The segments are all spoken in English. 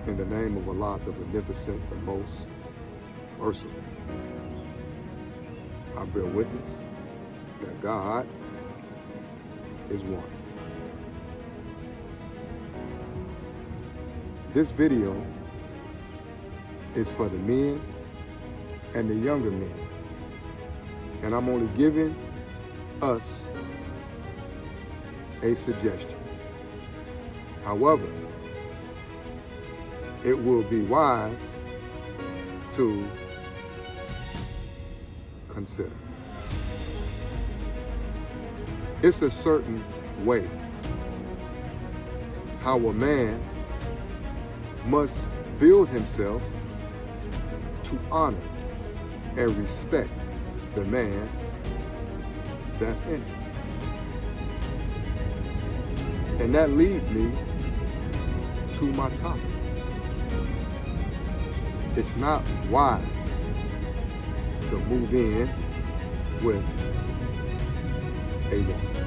In the name of Allah, the Beneficent, the Most Merciful, I bear witness that God is one. This video is for the men and the younger men, and I'm only giving us a suggestion. However, it will be wise to consider. It's a certain way how a man must build himself to honor and respect the man that's in him. And that leads me to my topic. It's not wise to move in with a woman.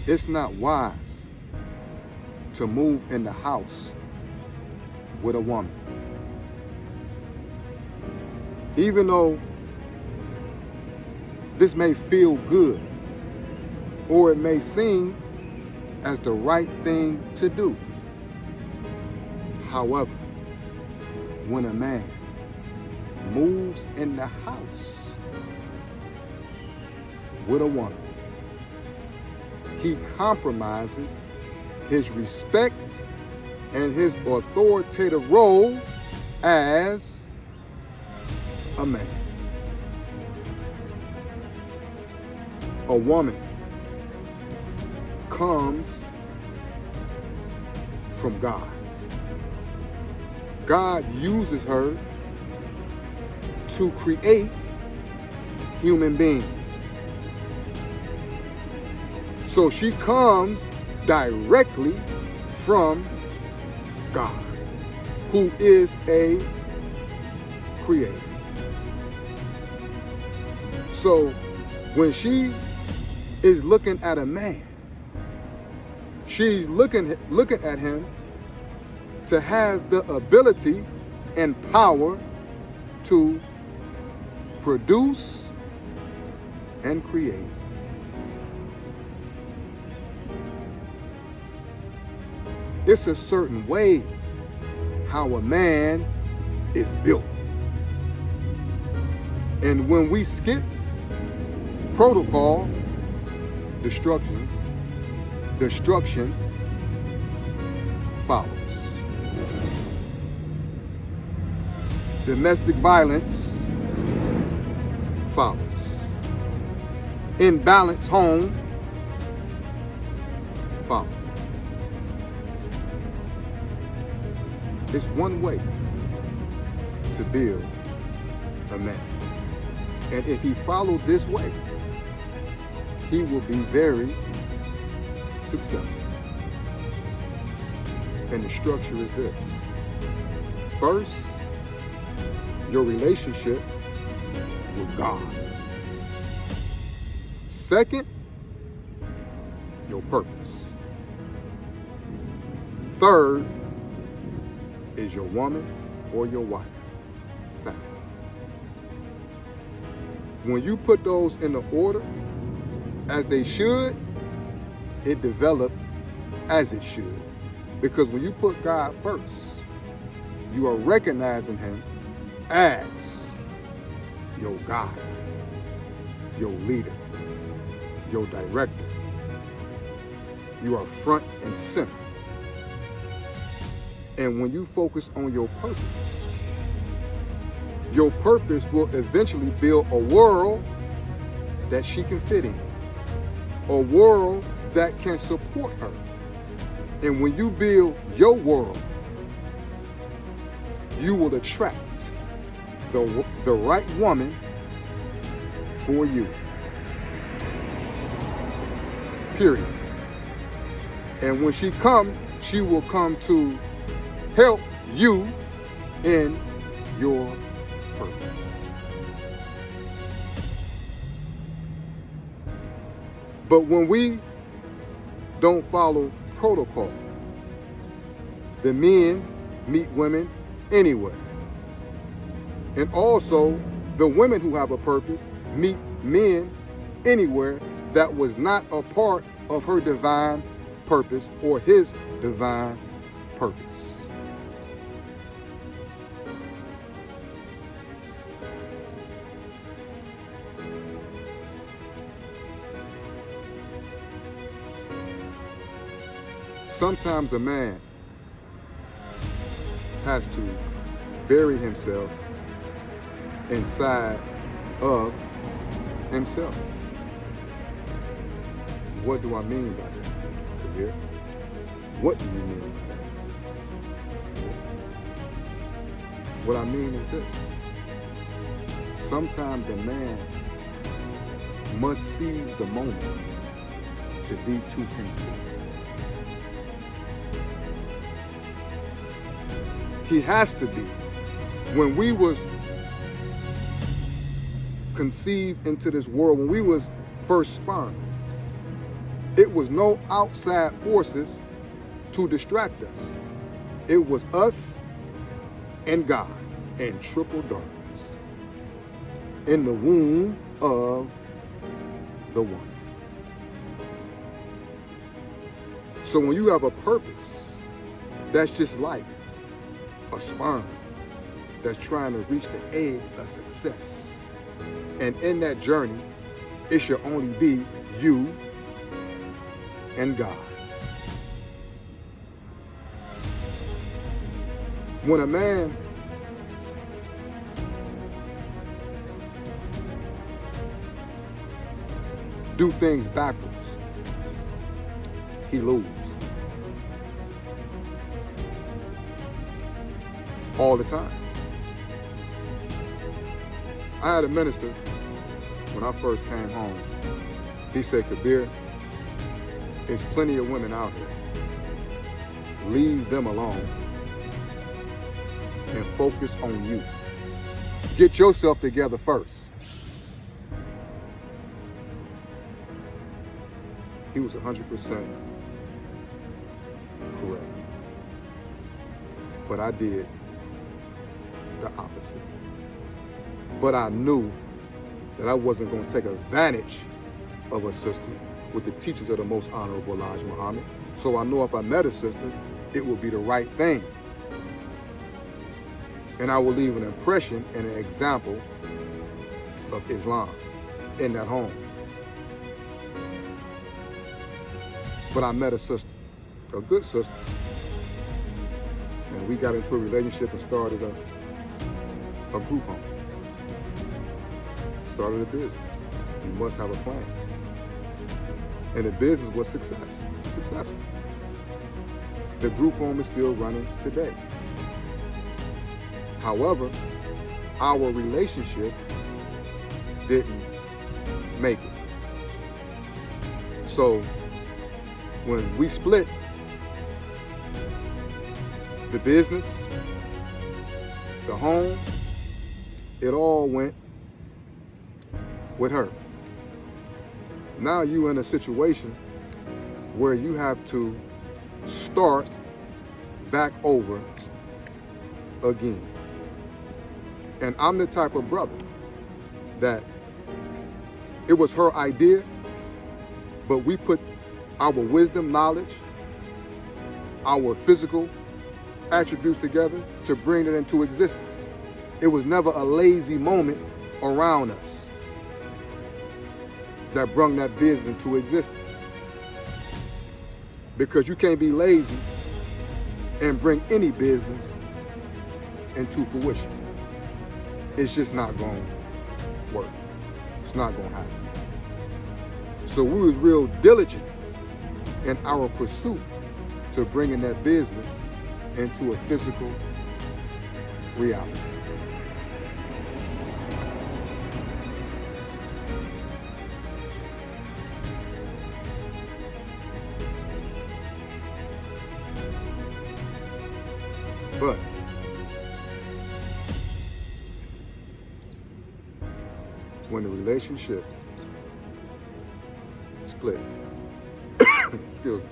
It's not wise to move in the house with a woman. Even though this may feel good, or it may seem as the right thing to do. However, when a man moves in the house with a woman, he compromises his respect and his authoritative role as a man. A woman comes from God. God uses her to create human beings. So she comes directly from God, who is a creator. So when she is looking at a man, she's looking at him to have the ability and power to produce and create. It's a certain way how a man is built. And when we skip protocol, destruction follows. Domestic violence follows. Imbalanced home follows. It's one way to build a man. And if he followed this way, he will be very successful. And the structure is this. First, your relationship with God. Second, your purpose. Third is your woman or your wife, family. When you put those in the order as they should, it develop as it should. Because when you put God first, you are recognizing him as your guide, your leader, your director. You are front and center. And when you focus on your purpose will eventually build a world that she can fit in, a world that can support her. And when you build your world, you will attract the right woman for you. Period. And when she comes, she will come to help you in your purpose. But when we don't follow protocol, The men meet women anywhere. And also, the women who have a purpose meet men anywhere that was not a part of her divine purpose or his divine purpose. Sometimes a man has to bury himself inside of himself. What do I mean by that, Kabir? What do you mean by that? What I mean is this. Sometimes a man must seize the moment to be to himself. He has to be. When we was conceived into this world, when we was first spawned, it was no outside forces to distract us. It was us and God in triple darkness in the womb of the woman. So when you have a purpose, that's just like a sperm that's trying to reach the egg of success. And in that journey, it should only be you and God. When a man do things backwards, he loses. All the time. I had a minister when I first came home. He said, Kabir, there's plenty of women out here. Leave them alone and focus on you. Get yourself together first. He was 100% correct. But I did the opposite. But I knew that I wasn't going to take advantage of a sister with the teachers of the most honorable Elijah Muhammad. So I know if I met a sister, it would be the right thing. And I will leave an impression and an example of Islam in that home. But I met a sister, a good sister, and we got into a relationship and started a group home. Started a business. You must have a plan. And the business was successful. The group home is still running today. However, our relationship didn't make it. So when we split, the business, the home, it all went with her. Now you're in a situation where you have to start back over again. And I'm the type of brother that it was her idea, but we put our wisdom, knowledge, our physical attributes together to bring it into existence. It was never a lazy moment around us that brought that business into existence. Because you can't be lazy and bring any business into fruition. It's just not going to work. It's not going to happen. So we was real diligent in our pursuit to bringing that business into a physical reality. But when the relationship split, excuse me,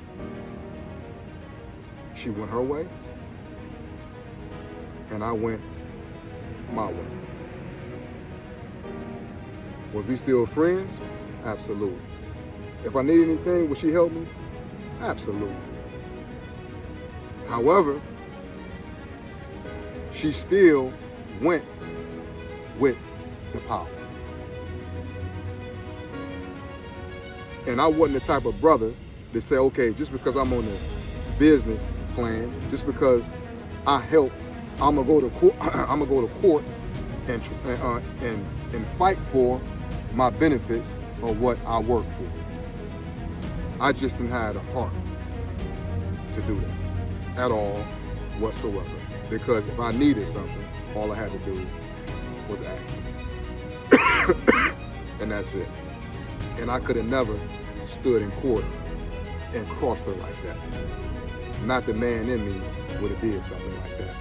she went her way, and I went my way. Was we still friends? Absolutely. If I needed anything, would she help me? Absolutely. However, she still went with the power. And I wasn't the type of brother to say, okay, just because I'm on the business plan, just because I helped, I'm gonna go to court. I'm gonna go to court and fight for my benefits or what I work for. I just didn't have the heart to do that at all whatsoever. Because if I needed something, all I had to do was ask. And that's it. And I could have never stood in court and crossed her like that. Not the man in me would have did something like that.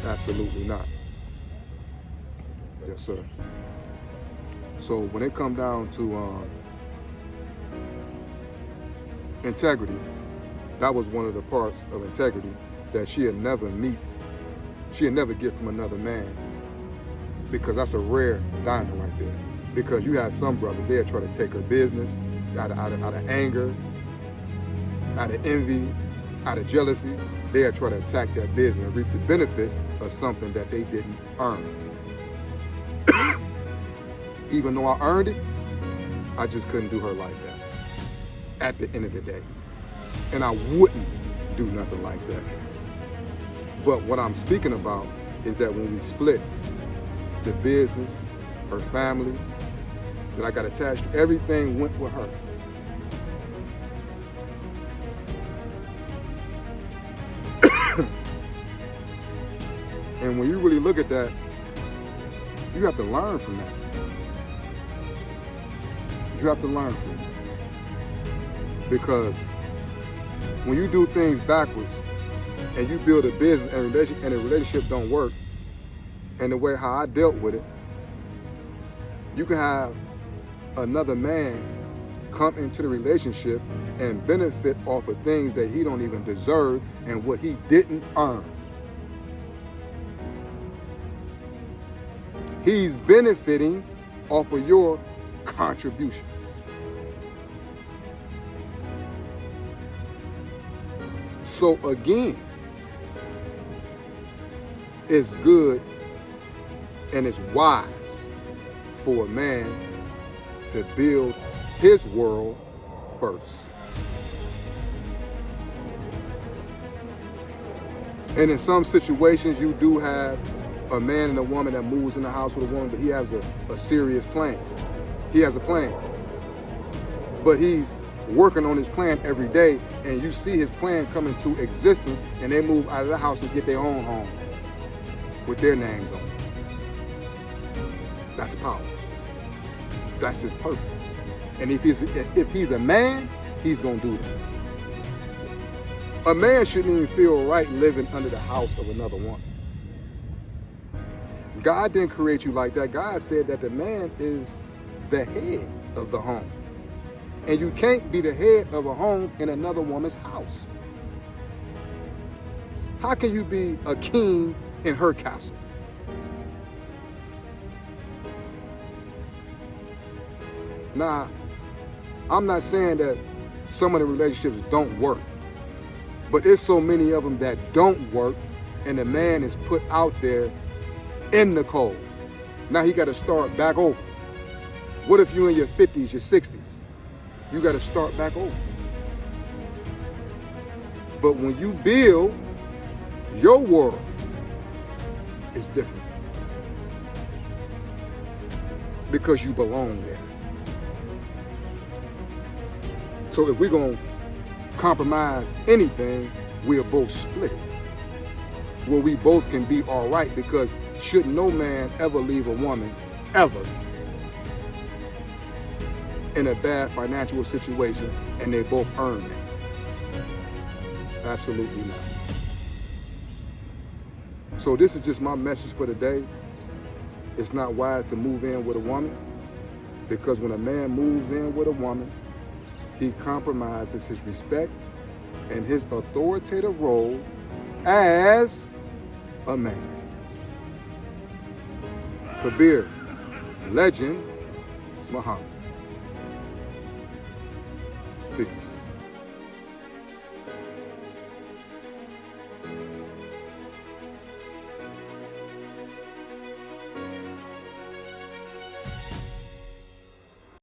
Absolutely not. Yes, sir. So when it come down to integrity, that was one of the parts of integrity that she'd never get from another man, because that's a rare diamond right there. Because you have some brothers, they'll try to take her business out of anger, out of envy, out of jealousy. They'll try to attack that business and reap the benefits of something that they didn't earn. Even though I earned it, I just couldn't do her like that at the end of the day. And I wouldn't do nothing like that. But what I'm speaking about is that when we split the business, her family, that I got attached to, everything went with her. And when you really look at that, you have to learn from that. You have to learn from it. Because when you do things backwards and you build a business and a relationship don't work, and the way how I dealt with it, you can have another man come into the relationship and benefit off of things that he don't even deserve and what he didn't earn. He's benefiting off of your contributions. So again, it's good and it's wise for a man to build his world first. And in some situations, you do have a man and a woman that moves in the house with a woman, but he has a serious plan. He has a plan. But he's working on his plan every day, and you see his plan come into existence, and they move out of the house and get their own home with their names on it. That's power. That's his purpose. And if he's a man, he's gonna do that. A man shouldn't even feel right living under the house of another woman. God didn't create you like that. God said that the man is the head of the home. And you can't be the head of a home in another woman's house. How can you be a king in her castle? Now, I'm not saying that some of the relationships don't work, but there's so many of them that don't work, and the man is put out there in the cold. Now he got to start back over. What if you're in your 50s, your 60s? You got to start back over. But when you build, your world is different because you belong there. So if we're going to compromise anything, we'll both split it. Where we both can be all right, because should no man ever leave a woman, ever, in a bad financial situation and they both earn it? Absolutely not. So this is just my message for today. It's not wise to move in with a woman, because when a man moves in with a woman, he compromises his respect and his authoritative role as a man. Kabir, Legend, Muhammad. Peace.